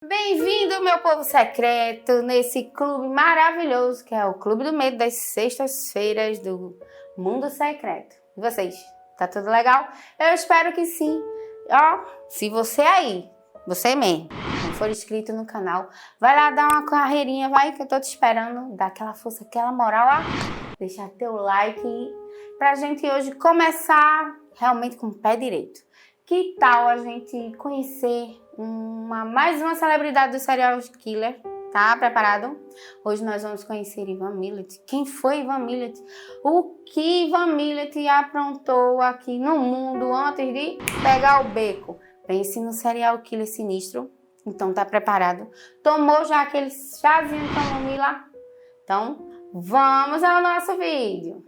Bem-vindo, meu povo secreto, nesse clube maravilhoso que é o Clube do Medo das sextas-feiras do Mundo Secreto. E vocês, tá tudo legal? Eu espero que sim. Se você aí, você mesmo, não for inscrito no canal, vai lá dar uma carreirinha, vai que eu tô te esperando, dá aquela força, aquela moral, deixa teu like pra gente hoje começar realmente com o pé direito. Que tal a gente conhecer mais uma celebridade do serial killer? Tá preparado? Hoje nós vamos conhecer Ivan Milet. Quem foi Ivan Milet? O que Ivan Milet aprontou aqui no mundo antes de pegar o beco? Pense no serial killer sinistro. Então tá preparado? Tomou já aquele chazinho de camomila? Então vamos ao nosso vídeo.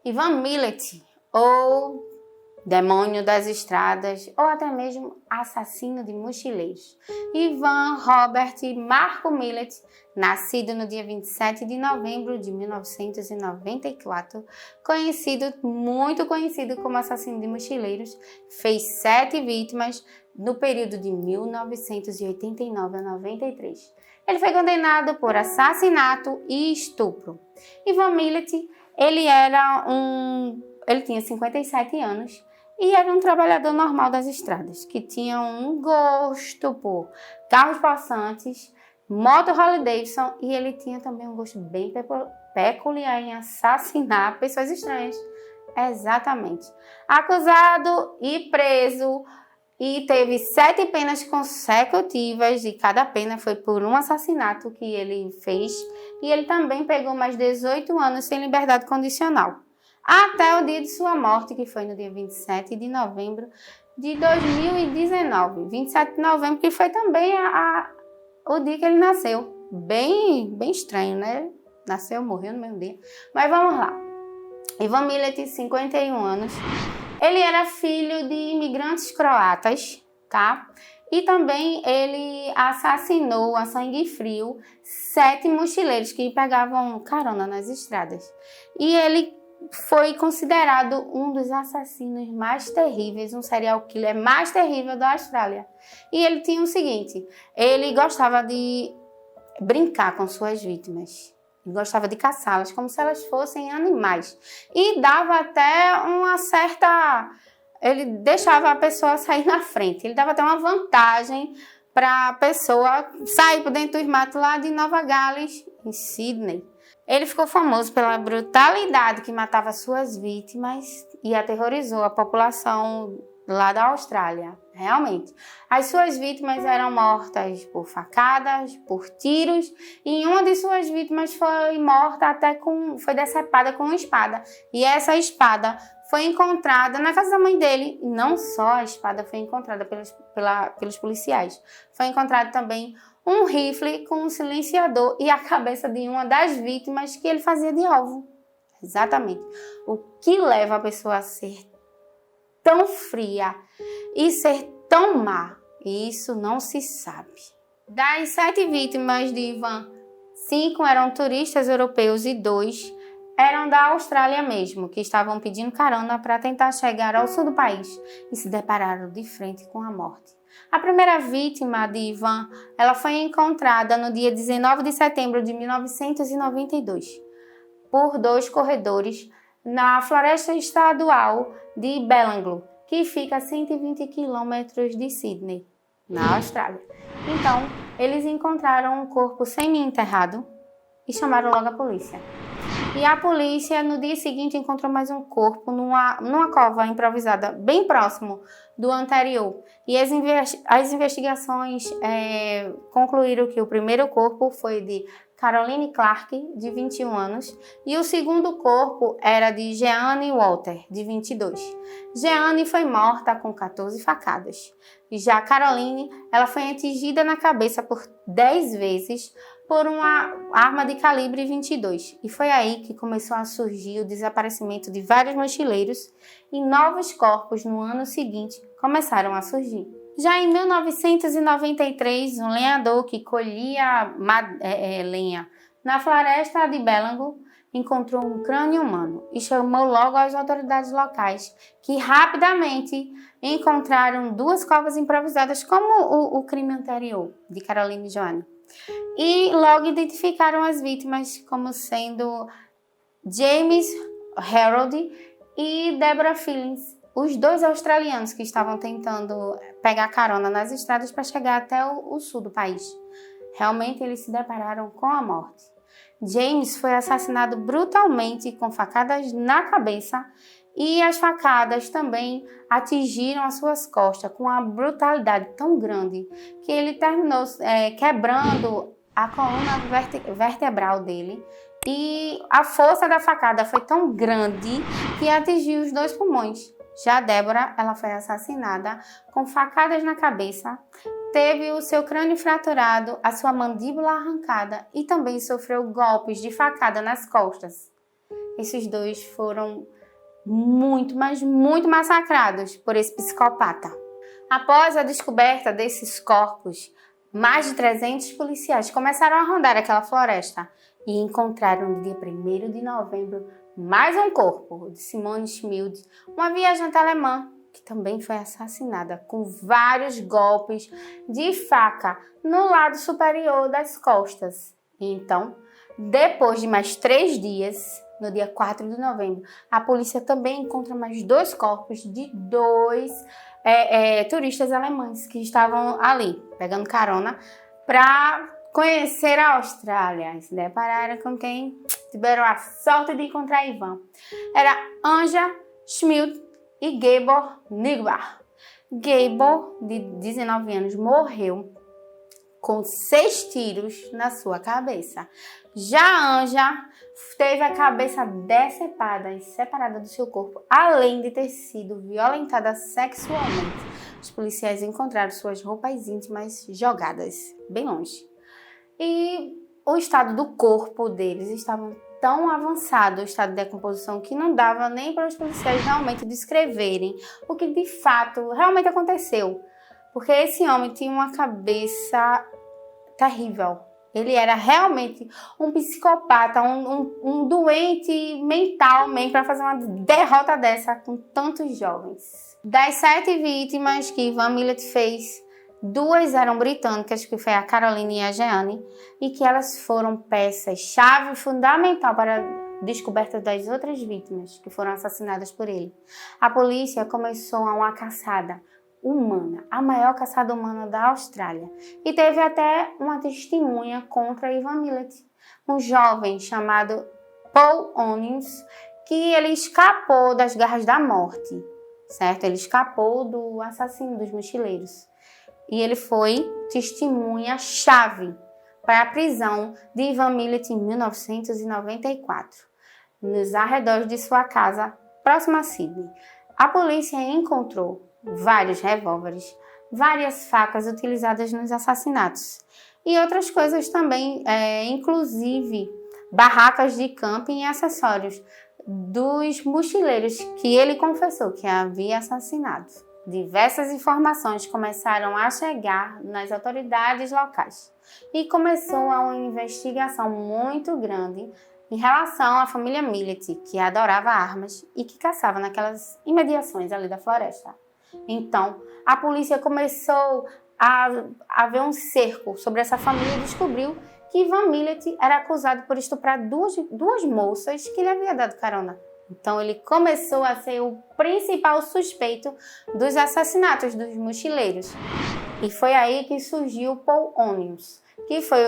Ivan Milet, ou Demônio das Estradas, ou até mesmo Assassino de Mochileiros. Ivan Robert Marco Milet, nascido no dia 27 de novembro de 1994, muito conhecido como Assassino de Mochileiros, fez 7 vítimas no período de 1989 a 93. Ele foi condenado por assassinato e estupro. Ivan Milet, ele tinha 57 anos e era um trabalhador normal das estradas, que tinha um gosto por carros possantes, moto Harley Davidson, e ele tinha também um gosto bem peculiar em assassinar pessoas estranhas. Exatamente. Acusado e preso, e teve 7 penas consecutivas, e cada pena foi por um assassinato que ele fez, e ele também pegou mais 18 anos sem liberdade condicional, até o dia de sua morte, que foi no dia 27 de novembro de 2019. 27 de novembro, que foi também o dia que ele nasceu. Bem estranho, né? Nasceu, morreu no mesmo dia. Mas vamos lá. Ivan Milet, 51 anos. Ele era filho de imigrantes croatas, tá? E também ele assassinou a sangue frio 7 mochileiros que pegavam carona nas estradas. E ele foi considerado um dos assassinos mais terríveis, um serial killer mais terrível da Austrália. E ele tinha o seguinte, ele gostava de brincar com suas vítimas. Ele gostava de caçá-las como se elas fossem animais. E dava até uma certa... Ele deixava a pessoa sair na frente. Ele dava até uma vantagem para a pessoa sair por dentro dos matos lá de Nova Gales, em Sydney. Ele ficou famoso pela brutalidade que matava suas vítimas e aterrorizou a população lá da Austrália. Realmente. As suas vítimas eram mortas por facadas, por tiros, e uma de suas vítimas foi morta foi decepada com uma espada. E essa espada foi encontrada na casa da mãe dele. E não só a espada foi encontrada pelos policiais. Foi encontrado também um rifle com um silenciador e a cabeça de uma das vítimas que ele fazia de alvo. Exatamente. O que leva a pessoa a ser tão fria e ser tão má? Isso não se sabe. Das 7 vítimas de Ivan, 5 eram turistas europeus e 2 eram da Austrália mesmo, que estavam pedindo carona para tentar chegar ao sul do país e se depararam de frente com a morte. A primeira vítima de Ivan, ela foi encontrada no dia 19 de setembro de 1992 por 2 corredores na floresta estadual de Belanglo, que fica a 120 quilômetros de Sydney, na Austrália. Então, eles encontraram um corpo semi-enterrado e chamaram logo a polícia. E a polícia, no dia seguinte, encontrou mais um corpo numa cova improvisada, bem próximo do anterior. E as investigações concluíram que o primeiro corpo foi de Caroline Clark, de 21 anos, e o segundo corpo era de Jeanne Walter, de 22. Jeanne foi morta com 14 facadas. E já Caroline, ela foi atingida na cabeça por 10 vezes por uma arma de calibre 22. E foi aí que começou a surgir o desaparecimento de vários mochileiros e novos corpos no ano seguinte começaram a surgir. Já em 1993, um lenhador que colhia lenha na floresta de Belângo encontrou um crânio humano e chamou logo as autoridades locais, que rapidamente encontraram 2 covas improvisadas, como o crime anterior de Caroline Joanne. E logo identificaram as vítimas como sendo James Harold e Deborah Fillings, os 2 australianos que estavam tentando pegar carona nas estradas para chegar até o sul do país. Realmente eles se depararam com a morte. James foi assassinado brutalmente com facadas na cabeça e as facadas também atingiram as suas costas com uma brutalidade tão grande que ele terminou quebrando a coluna vertebral dele. E a força da facada foi tão grande que atingiu os 2 pulmões. Já Deborah, ela foi assassinada com facadas na cabeça, teve o seu crânio fraturado, a sua mandíbula arrancada e também sofreu golpes de facada nas costas. Esses 2 foram muito, mas muito massacrados por esse psicopata. Após a descoberta desses corpos, mais de 300 policiais começaram a rondar aquela floresta e encontraram no dia 1º de novembro mais um corpo de Simone Schmid, uma viajante alemã que também foi assassinada com vários golpes de faca no lado superior das costas. Então, depois de mais 3 dias, no dia 4 de novembro, a polícia também encontra mais 2 corpos de 2 turistas alemães que estavam ali, pegando carona, para conhecer a Austrália. E se depararam com quem tiveram a sorte de encontrar Ivan. Era Anja Schmid e Gabor Nigbar. Gabor, de 19 anos, morreu com 6 tiros na sua cabeça. Já Anja teve a cabeça decepada e separada do seu corpo, além de ter sido violentada sexualmente. Os policiais encontraram suas roupas íntimas jogadas bem longe. E o estado do corpo deles estava tão avançado, o estado de decomposição, que não dava nem para os policiais realmente descreverem o que de fato realmente aconteceu. Porque esse homem tinha uma cabeça terrível. Ele era realmente um psicopata, um doente mental mesmo, para fazer uma derrota dessa com tantos jovens. Das 7 vítimas que Ivan Milet fez, 2 eram britânicas, que foi a Caroline e a Jeanne, e que elas foram peças-chave fundamental para a descoberta das outras vítimas que foram assassinadas por ele. A polícia começou uma caçada humana, a maior caçada humana da Austrália, e teve até uma testemunha contra Ivan Milet, um jovem chamado Paul Onions, que ele escapou das garras da morte, certo? Ele escapou do assassino dos mochileiros. E ele foi testemunha-chave para a prisão de Ivan Milet em 1994, nos arredores de sua casa, próxima a Sydney. A polícia encontrou vários revólveres, várias facas utilizadas nos assassinatos e outras coisas também, inclusive barracas de camping e acessórios dos mochileiros que ele confessou que havia assassinado. Diversas informações começaram a chegar nas autoridades locais e começou uma investigação muito grande em relação à família Milet, que adorava armas e que caçava naquelas imediações ali da floresta. Então, a polícia começou a ver um cerco sobre essa família e descobriu que Ivan Milet era acusado por estuprar duas moças que lhe havia dado carona. Então, ele começou a ser o principal suspeito dos assassinatos dos mochileiros. E foi aí que surgiu Paul Onions, que foi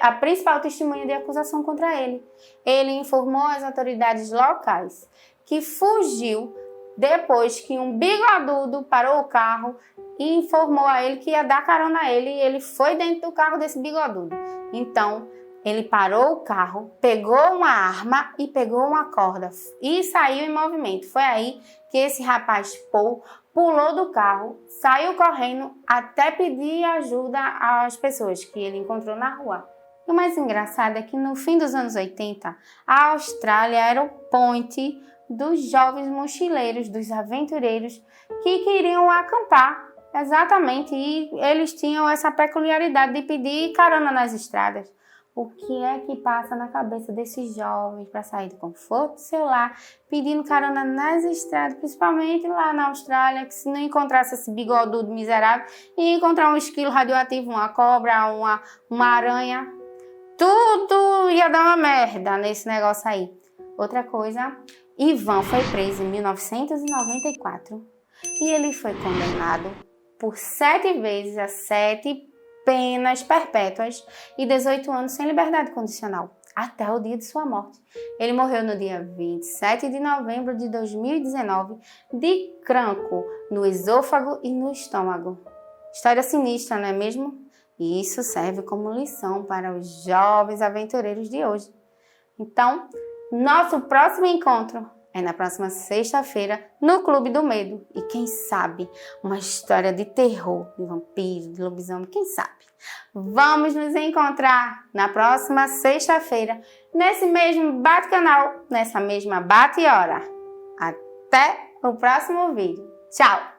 a principal testemunha de acusação contra ele. Ele informou às autoridades locais que fugiu depois que um bigodudo parou o carro e informou a ele que ia dar carona a ele, e ele foi dentro do carro desse bigodudo. Então, ele parou o carro, pegou uma arma e pegou uma corda e saiu em movimento. Foi aí que esse rapaz Paul pulou do carro, saiu correndo até pedir ajuda às pessoas que ele encontrou na rua. E o mais engraçado é que no fim dos anos 80, a Austrália era o point dos jovens mochileiros, dos aventureiros que queriam acampar. Exatamente, e eles tinham essa peculiaridade de pedir carona nas estradas. O que é que passa na cabeça desses jovens para sair do conforto do seu lar, pedindo carona nas estradas, principalmente lá na Austrália, que se não encontrasse esse bigodudo miserável, ia encontrar um esquilo radioativo, uma cobra, uma aranha, tudo ia dar uma merda nesse negócio aí. Outra coisa, Ivan foi preso em 1994 e ele foi condenado por 7 vezes a 7 penas perpétuas e 18 anos sem liberdade condicional, até o dia de sua morte. Ele morreu no dia 27 de novembro de 2019 de cancro no esôfago e no estômago. História sinistra, não é mesmo? E isso serve como lição para os jovens aventureiros de hoje. Então, nosso próximo encontro é na próxima sexta-feira no Clube do Medo. E quem sabe, uma história de terror, de vampiro, de lobisomem, quem sabe? Vamos nos encontrar na próxima sexta-feira, nesse mesmo bate-canal, nessa mesma bate-hora. Até o próximo vídeo. Tchau!